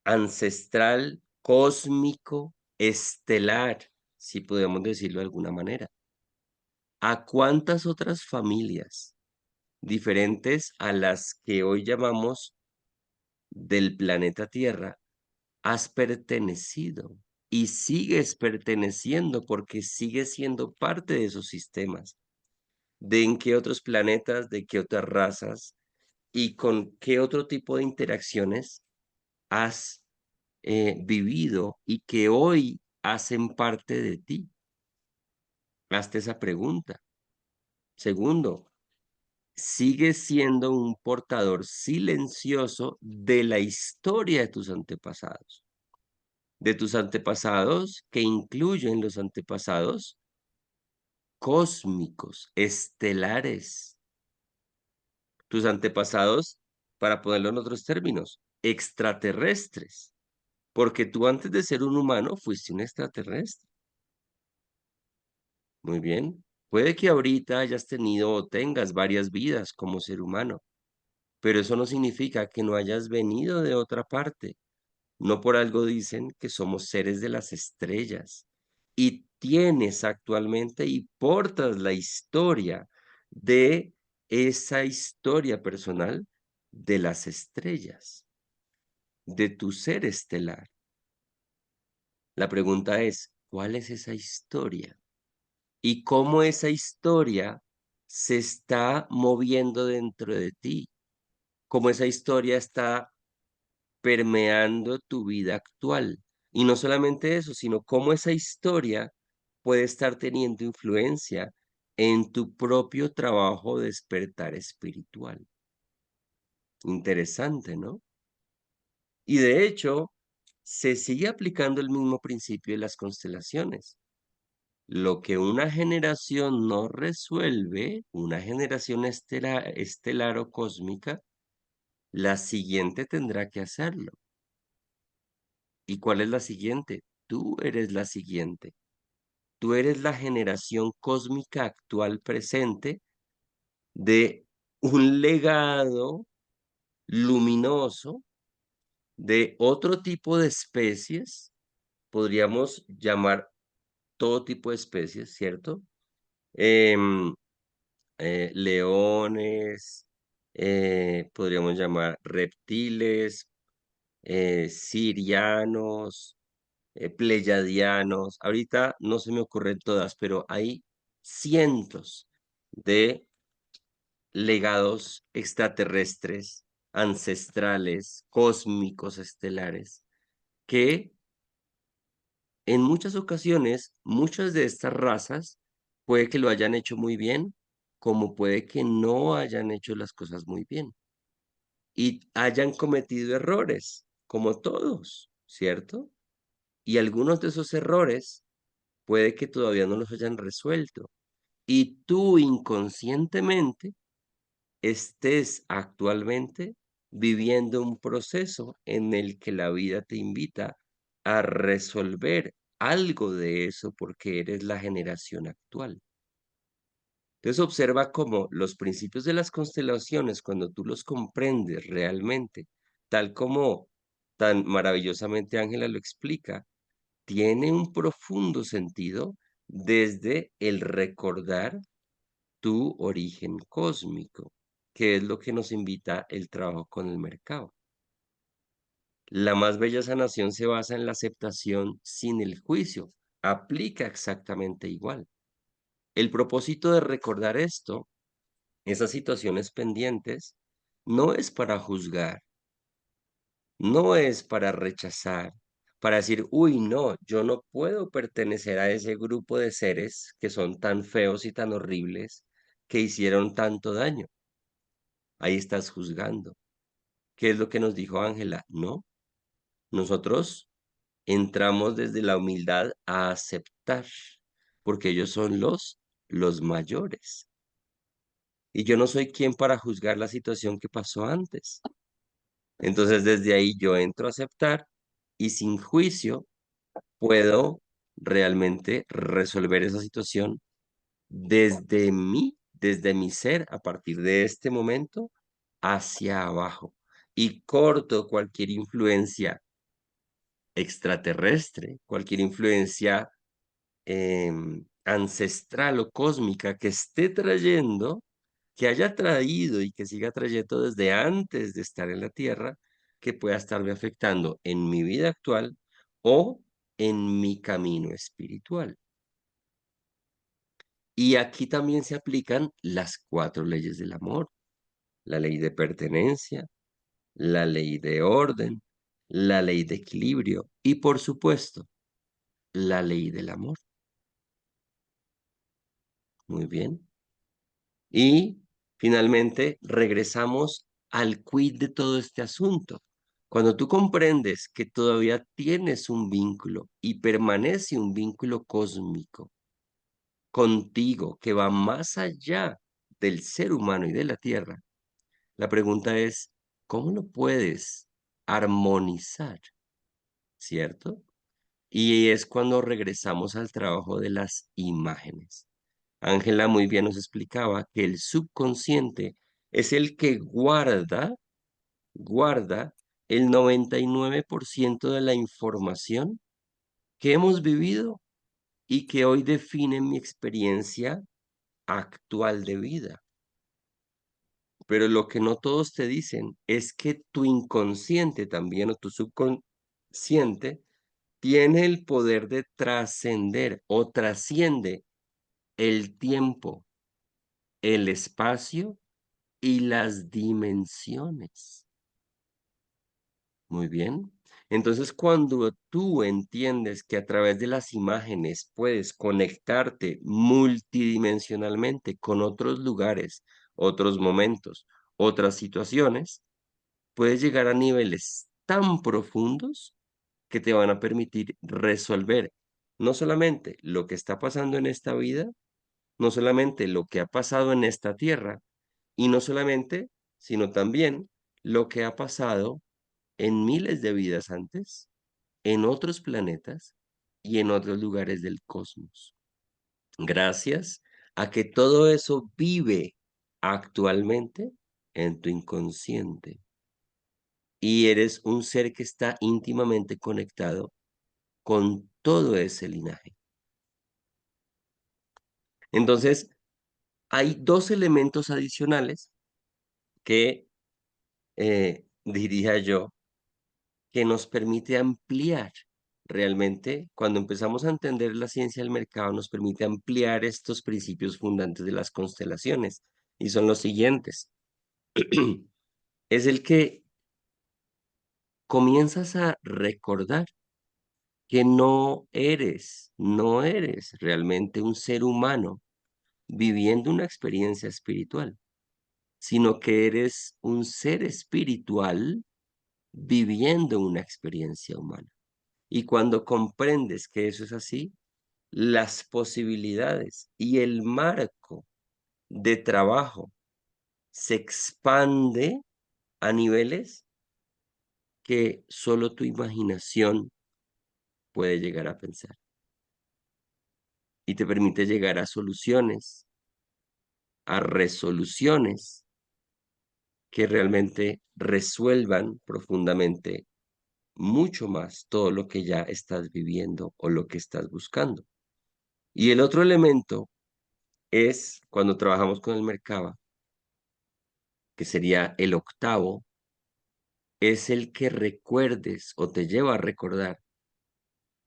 ancestral, cósmico, estelar, si podemos decirlo de alguna manera. ¿A cuántas otras familias diferentes a las que hoy llamamos del planeta Tierra has pertenecido y sigues perteneciendo porque sigues siendo parte de esos sistemas? ¿De en qué otros planetas, de qué otras razas y con qué otro tipo de interacciones has vivido y que hoy hacen parte de ti? Hazte esa pregunta. Segundo, sigues siendo un portador silencioso de la historia de tus antepasados que incluyen los antepasados cósmicos, estelares, tus antepasados, para ponerlo en otros términos, extraterrestres, porque tú antes de ser un humano fuiste un extraterrestre. Muy bien. Puede que ahorita hayas tenido o tengas varias vidas como ser humano, pero eso no significa que no hayas venido de otra parte. No por algo dicen que somos seres de las estrellas y tienes actualmente y portas la historia de esa historia personal de las estrellas, de tu ser estelar. La pregunta es, ¿cuál es esa historia? Y cómo esa historia se está moviendo dentro de ti, cómo esa historia está permeando tu vida actual. Y no solamente eso, sino cómo esa historia puede estar teniendo influencia en tu propio trabajo de despertar espiritual. Interesante, ¿no? Y de hecho, se sigue aplicando el mismo principio de las constelaciones. Lo que una generación no resuelve, una generación estelar o cósmica, la siguiente tendrá que hacerlo. ¿Y cuál es la siguiente? Tú eres la siguiente. Tú eres la generación cósmica actual presente de un legado luminoso de otro tipo de especies, podríamos llamar todo tipo de especies, ¿cierto? Em, Leones, podríamos llamar reptiles, sirianos, pleyadianos. Ahorita no se me ocurren todas, pero hay cientos de legados extraterrestres, ancestrales, cósmicos, estelares, que en muchas ocasiones, muchas de estas razas puede que lo hayan hecho muy bien, como puede que no hayan hecho las cosas muy bien y hayan cometido errores, como todos, ¿cierto? Y algunos de esos errores puede que todavía no los hayan resuelto. Y tú inconscientemente estés actualmente viviendo un proceso en el que la vida te invita a resolver algo de eso porque eres la generación actual. Entonces observa cómo los principios de las constelaciones, cuando tú los comprendes realmente, tal como tan maravillosamente Ángela lo explica, tiene un profundo sentido desde el recordar tu origen cósmico, que es lo que nos invita el trabajo con el mercado. La más bella sanación se basa en la aceptación sin el juicio. Aplica exactamente igual. El propósito de recordar esto, esas situaciones pendientes, no es para juzgar, no es para rechazar, para decir, uy, no, yo no puedo pertenecer a ese grupo de seres que son tan feos y tan horribles, que hicieron tanto daño. Ahí estás juzgando. ¿Qué es lo que nos dijo Ángela? No, nosotros entramos desde la humildad a aceptar, porque ellos son los mayores. Y yo no soy quien para juzgar la situación que pasó antes. Entonces, desde ahí yo entro a aceptar y sin juicio puedo realmente resolver esa situación desde mi ser, a partir de este momento, hacia abajo. Y corto cualquier influencia extraterrestre, cualquier influencia ancestral o cósmica que esté trayendo, que haya traído y que siga trayendo desde antes de estar en la Tierra, que pueda estarme afectando en mi vida actual o en mi camino espiritual. Y aquí también se aplican las cuatro leyes del amor: la ley de pertenencia, la ley de orden, la ley de equilibrio y, por supuesto, la ley del amor. Muy bien. Y Finalmente, regresamos al quid de todo este asunto. Cuando tú comprendes que todavía tienes un vínculo y permanece un vínculo cósmico contigo que va más allá del ser humano y de la tierra, la pregunta es, ¿cómo lo puedes armonizar? ¿Cierto? Y es cuando regresamos al trabajo de las imágenes. Ángela muy bien nos explicaba que el subconsciente es el que guarda el 99% de la información que hemos vivido y que hoy define mi experiencia actual de vida. Pero lo que no todos te dicen es que tu inconsciente también o tu subconsciente tiene el poder de trascender o trasciende el tiempo, el espacio y las dimensiones. Muy bien. Entonces, cuando tú entiendes que a través de las imágenes puedes conectarte multidimensionalmente con otros lugares, otros momentos, otras situaciones, puedes llegar a niveles tan profundos que te van a permitir resolver no solamente lo que está pasando en esta vida, no solamente lo que ha pasado en esta tierra, y no solamente, sino también lo que ha pasado en miles de vidas antes, en otros planetas y en otros lugares del cosmos. Gracias a que todo eso vive actualmente en tu inconsciente y eres un ser que está íntimamente conectado con todo ese linaje. Entonces, hay dos elementos adicionales que diría yo que nos permite ampliar realmente, cuando empezamos a entender la ciencia del mercado, nos permite ampliar estos principios fundantes de las constelaciones, y son los siguientes. Es el que comienzas a recordar que no eres realmente un ser humano viviendo una experiencia espiritual, sino que eres un ser espiritual viviendo una experiencia humana. Y cuando comprendes que eso es así, las posibilidades y el marco de trabajo se expande a niveles que solo tu imaginación puede llegar a pensar y te permite llegar a soluciones, a resoluciones que realmente resuelvan profundamente mucho más todo lo que ya estás viviendo o lo que estás buscando. Y el otro elemento es cuando trabajamos con el Merkaba, que sería el octavo, es el que recuerdes o te lleva a recordar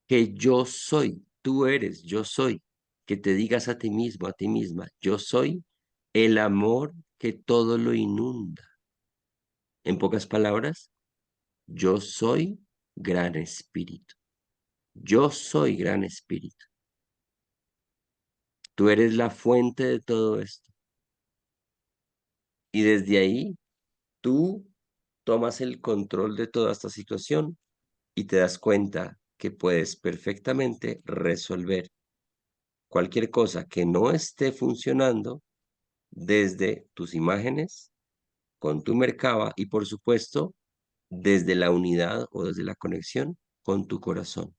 que yo soy, tú eres, yo soy, que te digas a ti mismo, a ti misma, yo soy el amor que todo lo inunda. En pocas palabras, yo soy gran espíritu. Yo soy gran espíritu. Tú eres la fuente de todo esto. Y desde ahí, tú tomas el control de toda esta situación y te das cuenta que puedes perfectamente resolver cualquier cosa que no esté funcionando desde tus imágenes, con tu Merkaba y por supuesto desde la unidad o desde la conexión con tu corazón,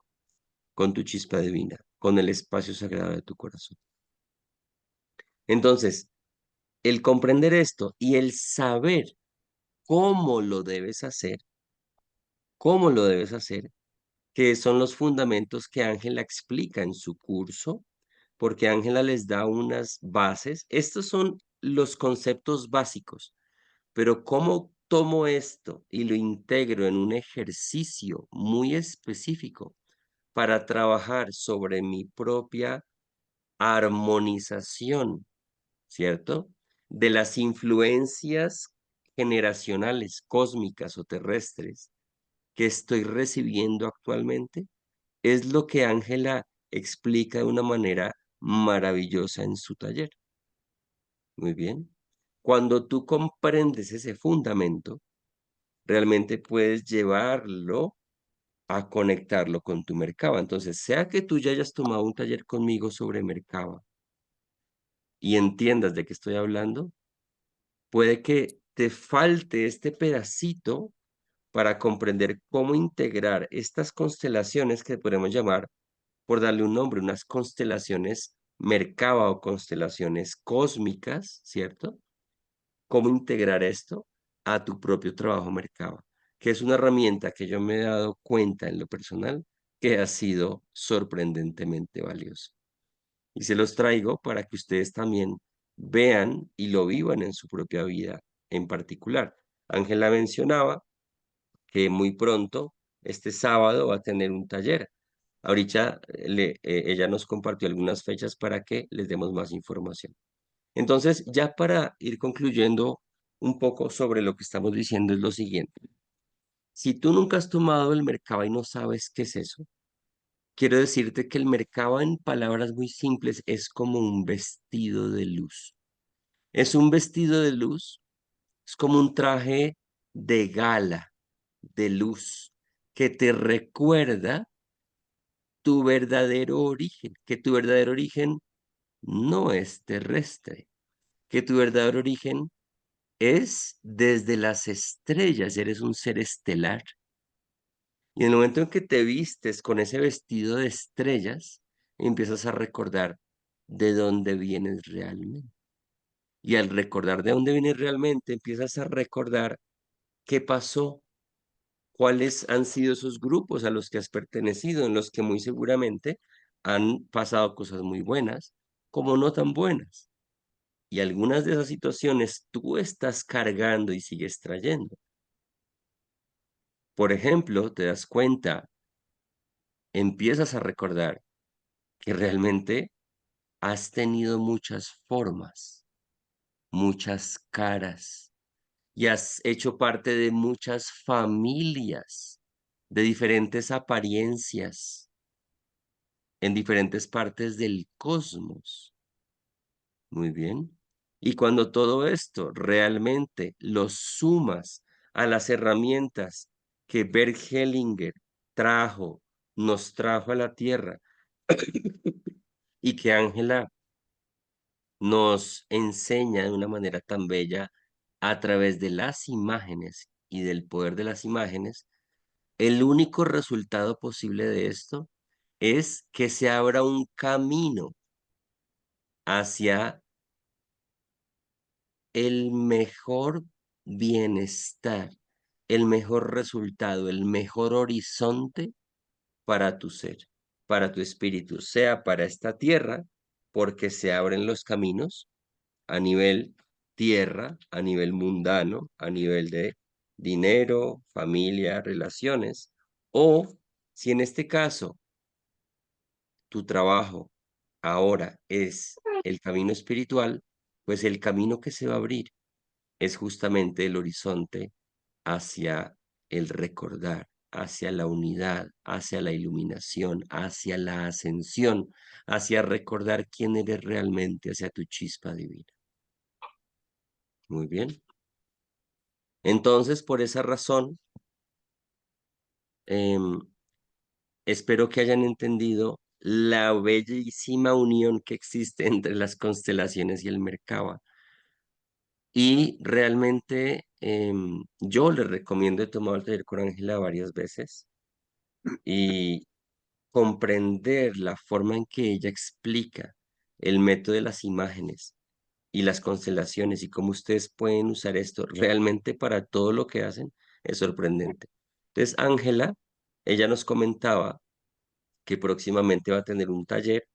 con tu chispa divina, con el espacio sagrado de tu corazón. Entonces, el comprender esto y el saber cómo lo debes hacer, cómo lo debes hacer, que son los fundamentos que Ángela explica en su curso, porque Ángela les da unas bases. Estos son los conceptos básicos, pero ¿cómo tomo esto y lo integro en un ejercicio muy específico para trabajar sobre mi propia armonización, ¿cierto? De las influencias generacionales, cósmicas o terrestres que estoy recibiendo actualmente? Es lo que Ángela explica de una manera maravillosa en su taller. Muy bien. Cuando tú comprendes ese fundamento, realmente puedes llevarlo a conectarlo con tu Merkaba. Entonces, sea que tú ya hayas tomado un taller conmigo sobre Merkaba y entiendas de qué estoy hablando, puede que te falte este pedacito para comprender cómo integrar estas constelaciones que podemos llamar, por darle un nombre, unas constelaciones Merkaba o constelaciones cósmicas, ¿cierto? Cómo integrar esto a tu propio trabajo Merkaba, que es una herramienta que yo me he dado cuenta en lo personal que ha sido sorprendentemente valiosa. Y se los traigo para que ustedes también vean y lo vivan en su propia vida en particular. Ángela mencionaba que muy pronto, este sábado, va a tener un taller. Ahorita ella nos compartió algunas fechas para que les demos más información. Entonces, ya para ir concluyendo un poco sobre lo que estamos diciendo es lo siguiente. Si tú nunca has tomado el Merkaba y no sabes qué es eso, quiero decirte que el Merkaba en palabras muy simples es como un vestido de luz. Es un vestido de luz, es como un traje de gala, de luz, que te recuerda tu verdadero origen, que tu verdadero origen no es terrestre, que tu verdadero origen es desde las estrellas, eres un ser estelar. Y en el momento en que te vistes con ese vestido de estrellas, empiezas a recordar de dónde vienes realmente. Y al recordar de dónde vienes realmente, empiezas a recordar qué pasó, cuáles han sido esos grupos a los que has pertenecido, en los que muy seguramente han pasado cosas muy buenas, como no tan buenas. Y algunas de esas situaciones tú estás cargando y sigues trayendo. Por ejemplo, te das cuenta, empiezas a recordar que realmente has tenido muchas formas, muchas caras y has hecho parte de muchas familias de diferentes apariencias en diferentes partes del cosmos. Muy bien. Y cuando todo esto realmente lo sumas a las herramientas que Bert Hellinger trajo, nos trajo a la Tierra y que Ángela nos enseña de una manera tan bella a través de las imágenes y del poder de las imágenes, el único resultado posible de esto es que se abra un camino hacia el mejor bienestar, el mejor resultado, el mejor horizonte para tu ser, para tu espíritu, sea para esta tierra, porque se abren los caminos a nivel tierra, a nivel mundano, a nivel de dinero, familia, relaciones, o si en este caso tu trabajo ahora es el camino espiritual, pues el camino que se va a abrir es justamente el horizonte hacia el recordar, hacia la unidad, hacia la iluminación, hacia la ascensión, hacia recordar quién eres realmente, hacia tu chispa divina. Muy bien. Entonces, por esa razón, em, espero que hayan entendido la bellísima unión que existe entre las constelaciones y el Merkaba. Y realmente yo les recomiendo, he tomado el taller con Ángela varias veces y comprender la forma en que ella explica el método de las imágenes y las constelaciones y cómo ustedes pueden usar esto realmente para todo lo que hacen es sorprendente. Entonces, Ángela, ella nos comentaba que próximamente va a tener un taller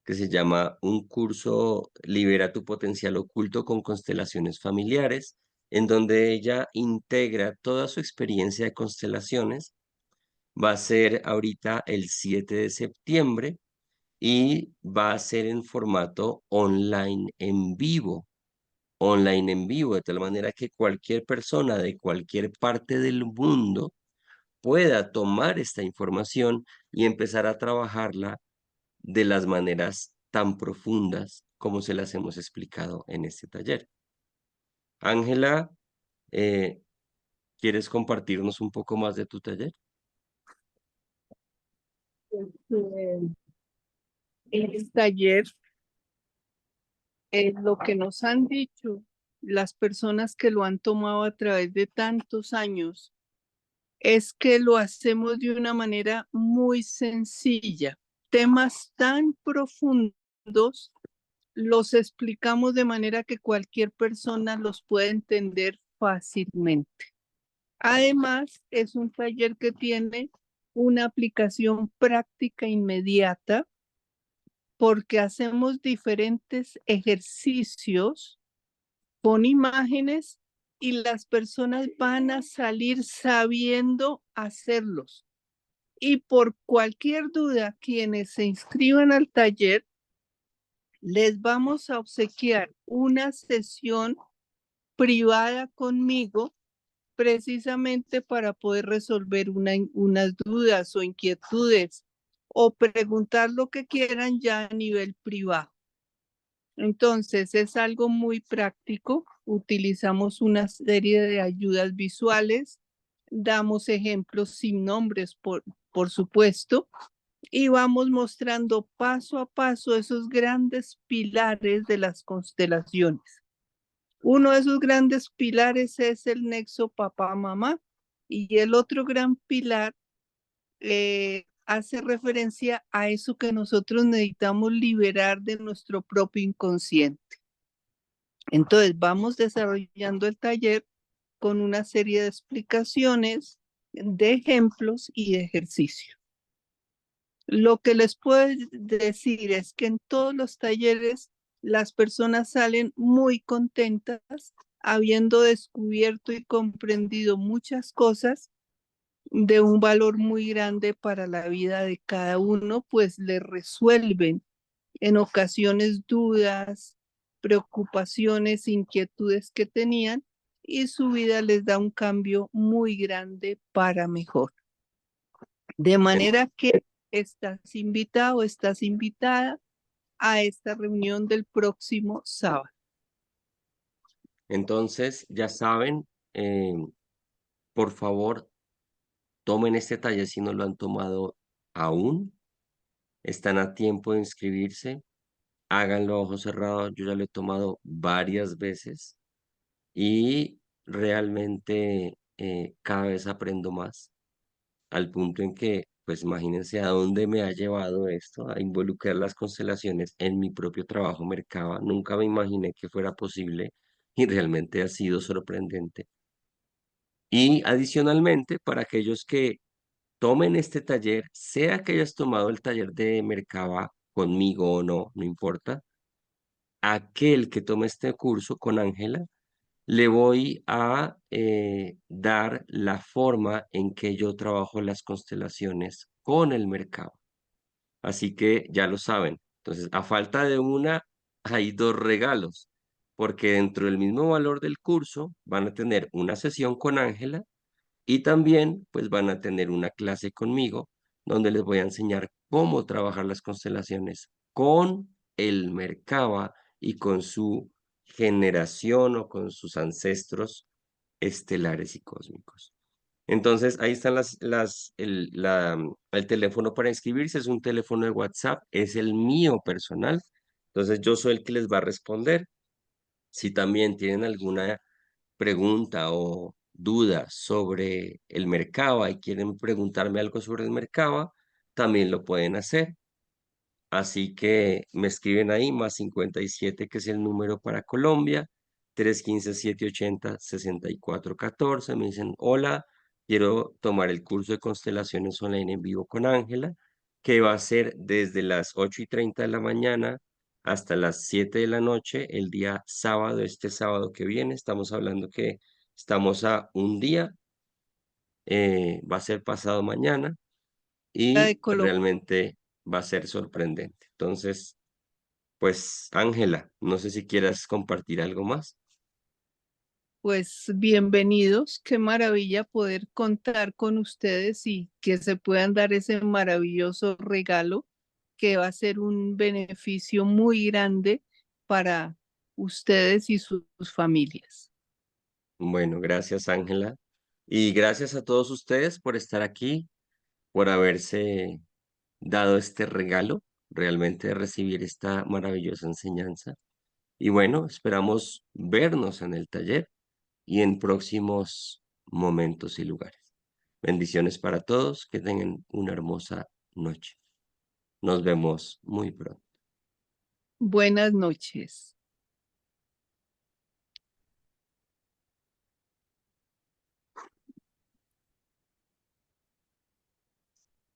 que se llama un curso Libera tu potencial oculto con constelaciones familiares, en donde ella integra toda su experiencia de constelaciones. Va a ser ahorita el 7 de septiembre y va a ser en formato online en vivo, de tal manera que cualquier persona de cualquier parte del mundo pueda tomar esta información y empezar a trabajarla de las maneras tan profundas como se las hemos explicado en este taller. Ángela, eh, ¿quieres compartirnos un poco más de tu taller? El taller, lo que nos han dicho las personas que lo han tomado a través de tantos años es que lo hacemos de una manera muy sencilla. Temas tan profundos los explicamos de manera que cualquier persona los puede entender fácilmente. Además, es un taller que tiene una aplicación práctica inmediata porque hacemos diferentes ejercicios con imágenes y las personas van a salir sabiendo hacerlos. Y por cualquier duda, quienes se inscriban al taller, les vamos a obsequiar una sesión privada conmigo precisamente para poder resolver unas dudas o inquietudes o preguntar lo que quieran ya a nivel privado. Entonces es algo muy práctico. Utilizamos una serie de ayudas visuales, damos ejemplos sin nombres, por supuesto, y vamos mostrando paso a paso esos grandes pilares de las constelaciones. Uno de esos grandes pilares es el nexo papá-mamá y el otro gran pilar hace referencia a eso que nosotros necesitamos liberar de nuestro propio inconsciente. Entonces vamos desarrollando el taller con una serie de explicaciones, de ejemplos y de ejercicio. Lo que les puedo decir es que en todos los talleres las personas salen muy contentas, habiendo descubierto y comprendido muchas cosas de un valor muy grande para la vida de cada uno, pues le resuelven en ocasiones dudas, preocupaciones, inquietudes que tenían y su vida les da un cambio muy grande para mejor. De En- manera que estás invitado, estás invitada a esta reunión del próximo sábado. Entonces, ya saben, por favor, tomen este taller si no lo han tomado aún. Están a tiempo de inscribirse. Háganlo a ojos cerrados. Yo ya lo he tomado varias veces y realmente cada vez aprendo más, al punto en que, pues imagínense a dónde me ha llevado esto, a involucrar las constelaciones en mi propio trabajo Mercaba. Nunca me imaginé que fuera posible y realmente ha sido sorprendente. Y adicionalmente, para aquellos que tomen este taller, sea que hayas tomado el taller de Mercaba conmigo o no, no importa, aquel que tome este curso con Ángela, le voy a dar la forma en que yo trabajo las constelaciones con el mercado. Así que ya lo saben. Entonces, a falta de una, hay dos regalos, porque dentro del mismo valor del curso van a tener una sesión con Ángela y también pues van a tener una clase conmigo donde les voy a enseñar cómo trabajar las constelaciones con el Merkaba y con su generación o con sus ancestros estelares y cósmicos. Entonces, ahí están el teléfono para inscribirse, es un teléfono de WhatsApp, es el mío personal. Entonces, yo soy el que les va a responder. Si también tienen alguna pregunta o duda sobre el mercado y quieren preguntarme algo sobre el mercado, también lo pueden hacer. Así que me escriben ahí, más 57 que es el número para Colombia, 315-780-6414. Me dicen, hola, quiero tomar el curso de constelaciones online en vivo con Ángela, que va a ser desde las 8:30 de la mañana hasta las 7 de la noche, el día sábado, este sábado que viene. Estamos hablando que estamos a un día, va a ser pasado mañana La de y Colombia. realmente va a ser sorprendente. Entonces, pues, Ángela, no sé si quieras compartir algo más. Pues bienvenidos, qué maravilla poder contar con ustedes y que se puedan dar ese maravilloso regalo que va a ser un beneficio muy grande para ustedes y sus familias. Bueno, gracias, Ángela. Y gracias a todos ustedes por estar aquí, por haberse dado este regalo, realmente de recibir esta maravillosa enseñanza. Y bueno, esperamos vernos en el taller y en próximos momentos y lugares. Bendiciones para todos, que tengan una hermosa noche. Nos vemos muy pronto. Buenas noches.